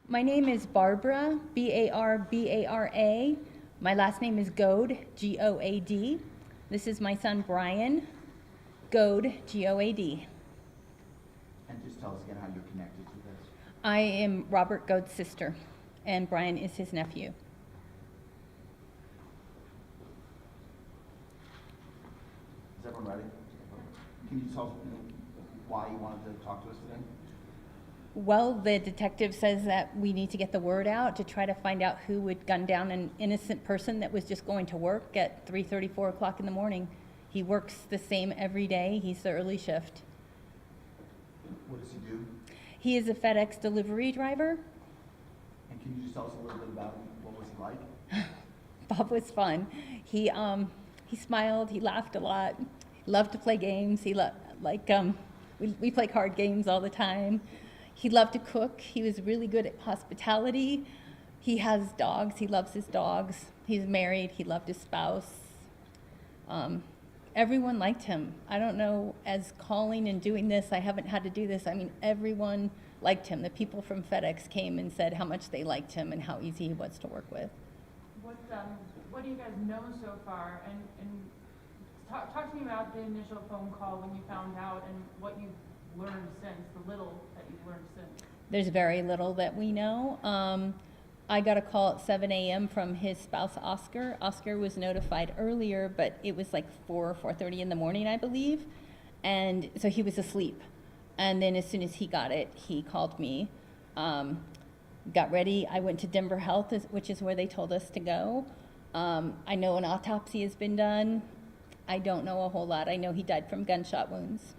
My name is Barbara, Barbara. My last name is Goad, Goad. This is my son Brian, Goad, Goad. And just tell us again how you're connected to this. I am Robert Goad's sister, and Brian is his nephew. Is everyone ready? Can you tell us why you wanted to talk to us today? Well, the detective says that we need to get the word out to try to find out who would gun down an innocent person that was just going to work at 3:30, 4 o'clock in the morning. He works the same every day. He's the early shift. What does he do? He is a FedEx delivery driver. And can you just tell us a little bit about him? What was he like? Bob was fun. He smiled. He laughed a lot. He loved to play games. We play card games all the time. He loved to cook. He was really good at hospitality. He has dogs. He loves his dogs. He's married. He loved his spouse. Everyone liked him. I don't know, as calling and doing this, I haven't had to do this. I mean, everyone liked him. The people from FedEx came and said how much they liked him and how easy he was to work with. What do you guys know so far? And talk to me about the initial phone call when you found out and what you've learned since, the little that you've learned since. There's very little that we know. I got a call at 7 a.m. from his spouse, Oscar. Oscar was notified earlier, but it was like 4 or 4:30 in the morning, I believe. And so he was asleep. And then as soon as he got it, he called me, got ready. I went to Denver Health, which is where they told us to go. I know an autopsy has been done. I don't know a whole lot. I know he died from gunshot wounds.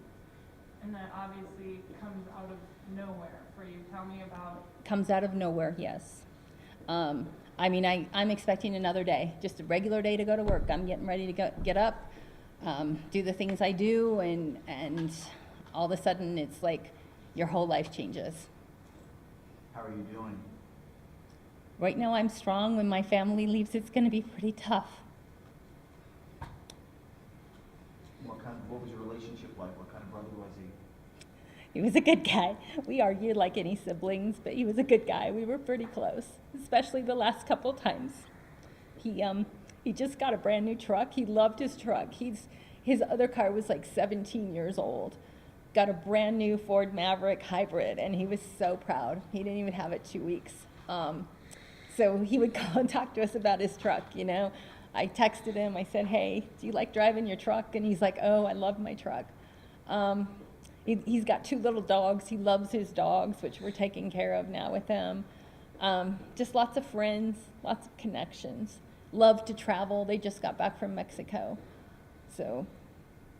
And that obviously comes out of nowhere for you. Tell me about... Comes out of nowhere, yes. I mean, I'm expecting another day, just a regular day to go to work. I'm getting ready to get up, do the things I do, and all of a sudden it's like your whole life changes. How are you doing? Right now I'm strong. When my family leaves, it's going to be pretty tough. What was your relationship like? What kind of brother was he? He was a good guy. We argued like any siblings, but he was a good guy. We were pretty close, especially the last couple times. He just got a brand new truck. He loved his truck. His other car was like 17 years old. Got a brand new Ford Maverick hybrid, and he was so proud. He didn't even have it 2 weeks. So he would call and talk to us about his truck, you know. I texted him. I said, hey, do you like driving your truck? And he's like, oh, I love my truck. He's got 2 little dogs. He loves his dogs, which we're taking care of now with him. Just lots of friends, lots of connections. Love to travel. They just got back from Mexico. So.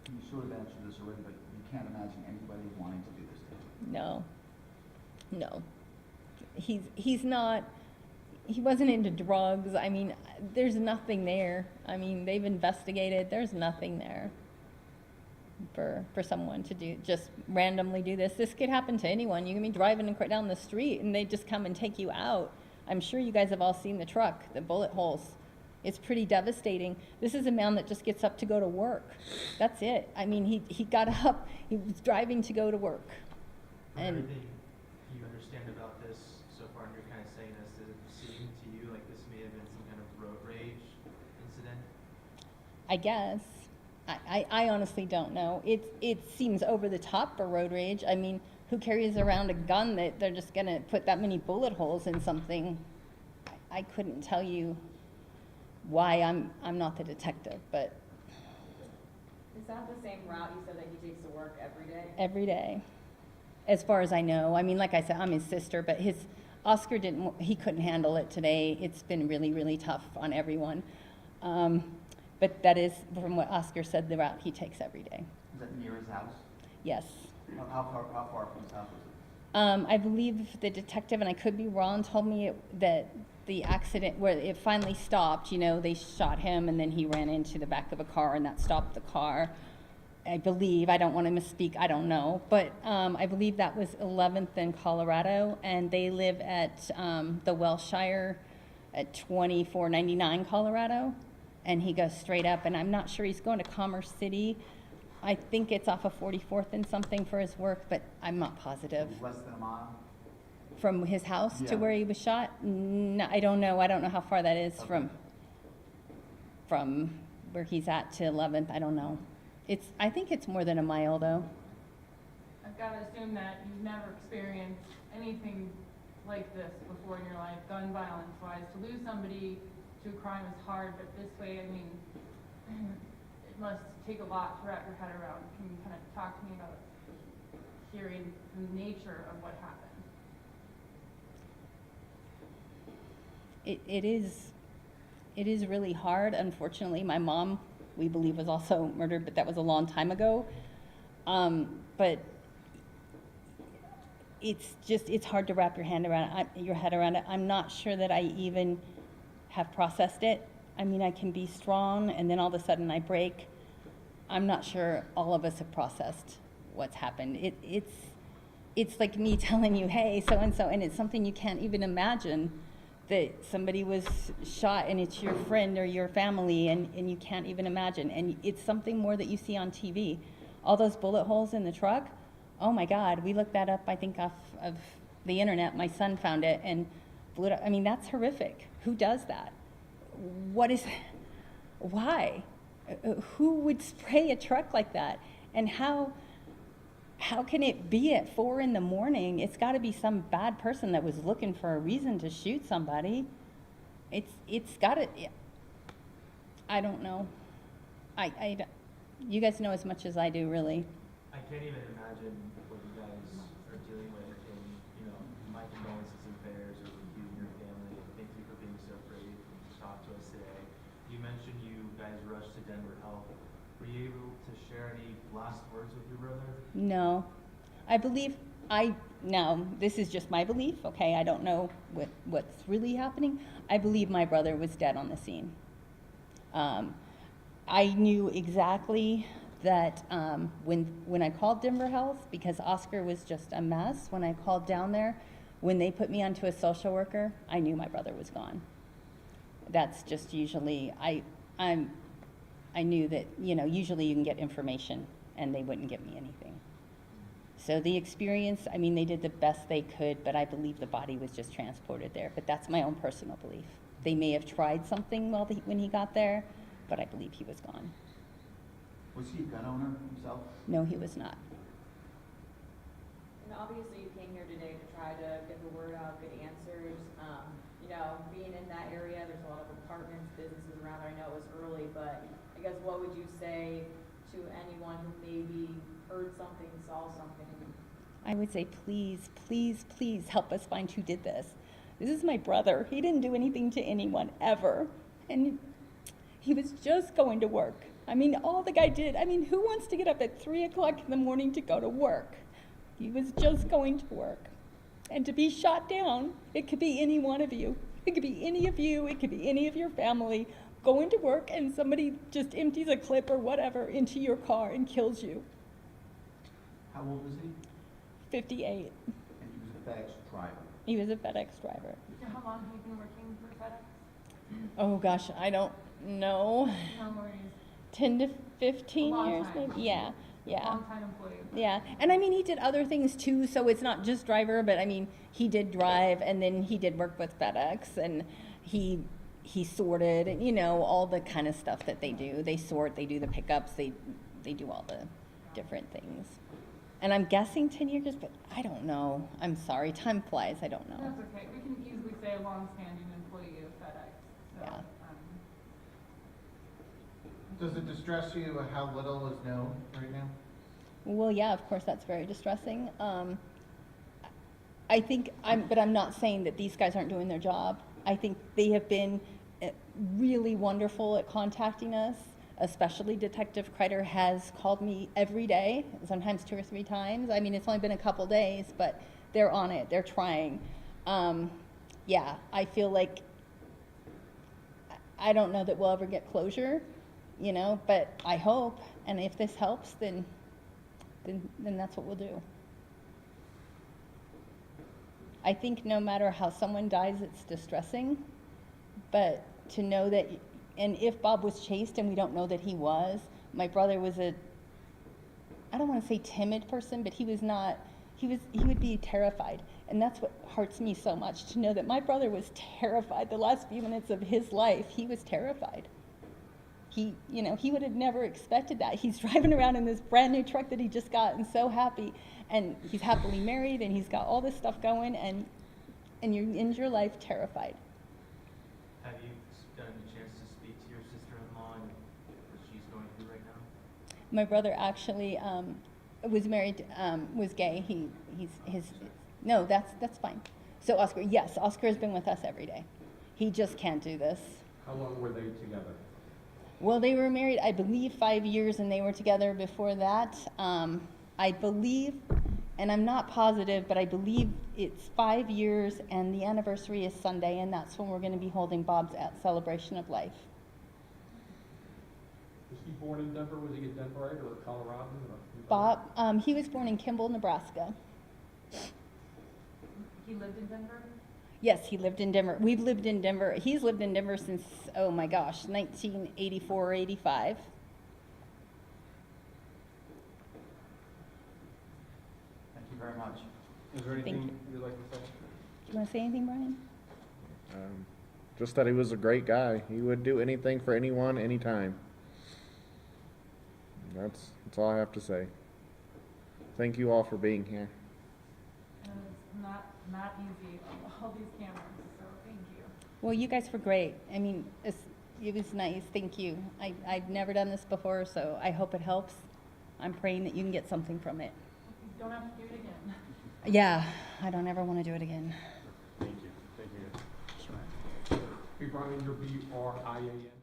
You sort of answered this already, but you can't imagine anybody wanting to do this to you. No. He's not, he wasn't into drugs. I mean, there's nothing there. I mean, they've investigated. There's nothing there for someone to just randomly do this. This could happen to anyone. You can be driving down the street and they just come and take you out. I'm sure you guys have all seen the truck, the bullet holes. It's pretty devastating. This is a man that just gets up to go to work. That's it. I mean, he got up, he was driving to go to work. And everything you understand about this so far, and you're kind of saying this, does it seem to you like this may have been some kind of road rage incident? I guess. I honestly don't know. It seems over the top for road rage. I mean, who carries around a gun that they're just gonna put that many bullet holes in something? I couldn't tell you why. I'm not the detective, but. Is that the same route you said that he takes to work every day? Every day, as far as I know. I mean, like I said, I'm his sister, but Oscar he couldn't handle it today. It's been really, really tough on everyone. But that is, from what Oscar said, the route he takes every day. Is that near his house? Yes. How far from his house was it? I believe the detective, and I could be wrong, told me that the accident where it finally stopped, you know, they shot him and then he ran into the back of a car and that stopped the car. I believe, I don't want to misspeak, I don't know, but I believe that was 11th in Colorado, and they live at the Welshire at 2499 Colorado, and he goes straight up, and I'm not sure he's going to Commerce City. I think it's off of 44th and something for his work, but I'm not positive. Less than a mile? From his house Yeah. to where he was shot? No, I don't know. I don't know how far that is Okay. from where he's at to 11th. I don't know. I think it's more than a mile though. I've got to assume that you've never experienced anything like this before in your life, gun violence wise. To lose somebody to a crime is hard, but this way, I mean, it must take a lot to wrap your head around. Can you kind of talk to me about hearing the nature of what happened? It is really hard. Unfortunately, my mom, we believe, was also murdered, but that was a long time ago. But it's hard to wrap your head around it. I'm not sure that I even have processed it. I mean, I can be strong, and then all of a sudden I break. I'm not sure all of us have processed what's happened. It's like me telling you, hey, so and so, and it's something you can't even imagine, that somebody was shot and it's your friend or your family, and you can't even imagine. And it's something more that you see on TV. All those bullet holes in the truck, oh my God, we looked that up, I think, off of the internet. My son found it and blew it up. I mean, that's horrific. Who does that? Why? Who would spray a truck like that? And how can it be at 4 a.m? It's got to be some bad person that was looking for a reason to shoot somebody. It's got to. I don't know. You guys know as much as I do, really. I can't even imagine what you guys are dealing with, and, you know, my condolences and prayers are with you and your family, and thank you for being so brave to talk to us today. You mentioned you guys rushed to Denver Health. Were you able to share any last words with your brother? No. Now, this is just my belief, okay? I don't know what's really happening. I believe my brother was dead on the scene. I knew exactly that when I called Denver Health, because Oscar was just a mess, when I called down there, when they put me onto a social worker, I knew my brother was gone. That's just usually, I knew that, you know, usually you can get information and they wouldn't give me anything. So the experience, I mean, they did the best they could, but I believe the body was just transported there. But that's my own personal belief. They may have tried something when he got there, but I believe he was gone. Was he a gun owner himself? No, he was not. And obviously you came here today to try to get the word out, get answers. You know, being in that area, there's a lot of apartments, businesses around there. I know it was early, but I guess what would you say to anyone who maybe heard something, saw something? I would say, please, please, please help us find who did this. This is my brother. He didn't do anything to anyone ever. And he was just going to work. I mean, all the guy did, I mean, who wants to get up at 3 o'clock in the morning to go to work? He was just going to work. And to be shot down, it could be any one of you. It could be any of you, it could be any of your family going to work, and somebody just empties a clip or whatever into your car and kills you. How old was he? 58. And he was a FedEx driver. He was a FedEx driver. How long have you been working for FedEx? Oh gosh, I don't know. No worries. 10 to 15 Long years time. maybe? Yeah, yeah. Long-time employee. Yeah, and I mean, he did other things too, so it's not just driver, but I mean, he did drive, and then he did work with FedEx, and he sorted, and you know, all the kind of stuff that they do. They sort, they do the pickups, they do all the different things. And I'm guessing 10 years, but I don't know. I'm sorry, time flies, I don't know. That's okay. We can easily say a long-standing employee of FedEx. So, Yeah. Does it distress you how little is known right now? Well, yeah, of course, that's very distressing. I think but I'm not saying that these guys aren't doing their job. I think they have been really wonderful at contacting us, especially Detective Kreider has called me every day, sometimes 2 or 3 times. I mean, it's only been a couple days, but they're on it, they're trying. Yeah, I feel like, I don't know that we'll ever get closure, you know, but I hope, and if this helps, then that's what we'll do. I think no matter how someone dies, it's distressing, but to know that, and if Bob was chased and we don't know that he was, my brother was I don't want to say timid person, but he was not, he would be terrified. And that's what hurts me so much, to know that my brother was terrified. The last few minutes of his life, he was terrified. He would have never expected that. He's driving around in this brand new truck that he just got and so happy. And he's happily married and he's got all this stuff going, and you end your life terrified. Have you gotten a chance to speak to your sister-in-law and what she's going through right now? My brother actually was married, was gay. No, that's fine. So Oscar, yes, Oscar has been with us every day. He just can't do this. How long were they together? Well, they were married, I believe, 5 years, and they were together before that. I believe, and I'm not positive, but I believe it's 5 years, and the anniversary is Sunday, and that's when we're going to be holding Bob's celebration of life. Was he born in Denver? Was he a Denverite or a Coloradan? Bob, he was born in Kimball, Nebraska. He lived in Denver? Yes, he lived in Denver. We've lived in Denver. He's lived in Denver since, oh my gosh, 1984, 85. Thank you very much. Is there Thank anything you. you'd like to say? Do you want to say anything, Brian? Just that he was a great guy. He would do anything for anyone, anytime. That's all I have to say. Thank you all for being here. And it's not easy, all these cameras, so thank you. Well, you guys were great. I mean, it was nice. Thank you. I've never done this before, so I hope it helps. I'm praying that you can get something from it. You don't have to do it again. Yeah, I don't ever want to do it again. Thank you. Thank you. Sure. Hey, Brian, you're B-R-I-A-N.